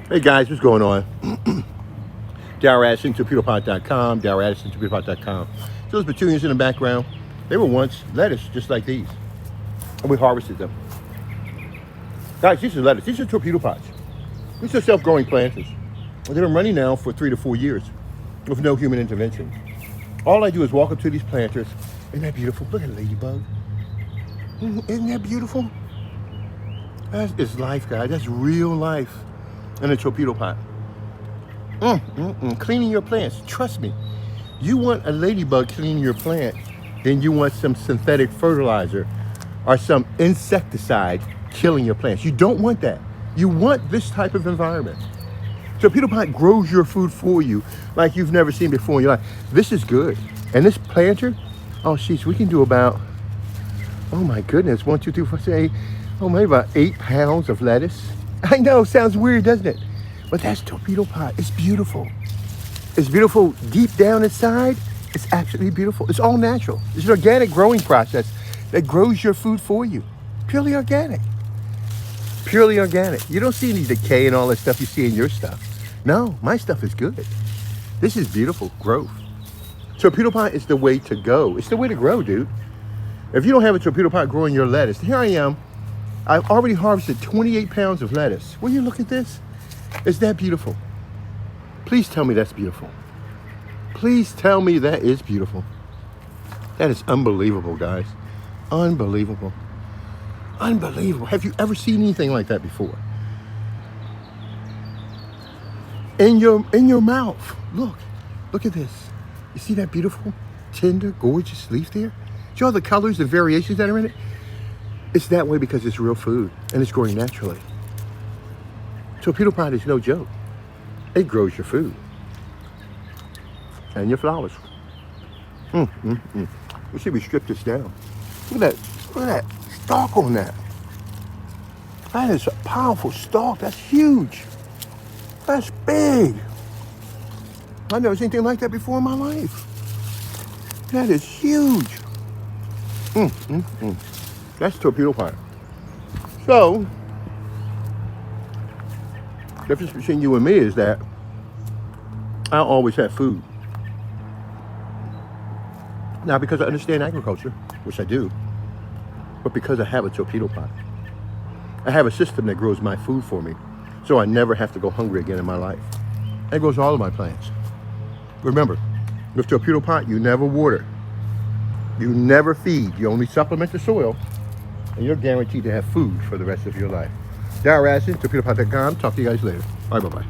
Hey guys, what's going on? Darrow Addison, Torpedopot.com, Darrow Addison, Torpedopot.com. So those petunias in the background, they were once lettuce, just like these. And we harvested them. Guys, these are lettuce. These are torpedopots. These are self-growing planters. They've been running now for 3 to 4 years with no human intervention. All I do is walk up to these planters. Isn't that beautiful? Look at a ladybug. Isn't that beautiful? That is life, guys. That's real life in a torpedo pot. Cleaning your plants. Trust me. You want a ladybug cleaning your plant, then you want some synthetic fertilizer or some insecticide killing your plants. You don't want that. You want this type of environment. Torpedo pot grows your food for you like you've never seen before in your life. This is good. And this planter, oh sheesh, we can do about, oh my goodness, 1, 2, 3, 4, 6, 8, oh maybe about 8 pounds of lettuce. I know, sounds weird, doesn't it? But that's torpedo pot. It's beautiful. It's beautiful deep down inside. It's actually beautiful. It's all natural. It's an organic growing process that grows your food for you. Purely organic. Purely organic. You don't see any decay and all that stuff you see in your stuff. No, my stuff is good. This is beautiful growth. Torpedo pot is the way to go. It's the way to grow, dude. If you don't have a torpedo pot growing your lettuce, here I am. I've already harvested 28 pounds of lettuce. Will you look at this? Is that beautiful? Please tell me that's beautiful. Please tell me that is beautiful. That is unbelievable, guys. Unbelievable. Unbelievable. Have you ever seen anything like that before? In your mouth. Look at this. You see that beautiful, tender, gorgeous leaf there? See all the colors and variations that are in it? It's that way because it's real food and it's growing naturally. Torpedo pot is no joke. It grows your food and your flowers. We should strip this down. Look at that stalk on that. That is a powerful stalk. That's huge. That's big. I've never seen anything like that before in my life. That is huge. That's torpedo pot. So, the difference between you and me is that I always have food. Not because I understand agriculture, which I do, but because I have a torpedo pot. I have a system that grows my food for me, so I never have to go hungry again in my life. That grows all of my plants. Remember, with torpedo pot, you never water. You never feed. You only supplement the soil, and you're guaranteed to have food for the rest of your life. Darrow Addison, Torpedopot.com. Talk to you guys later. All right, bye-bye.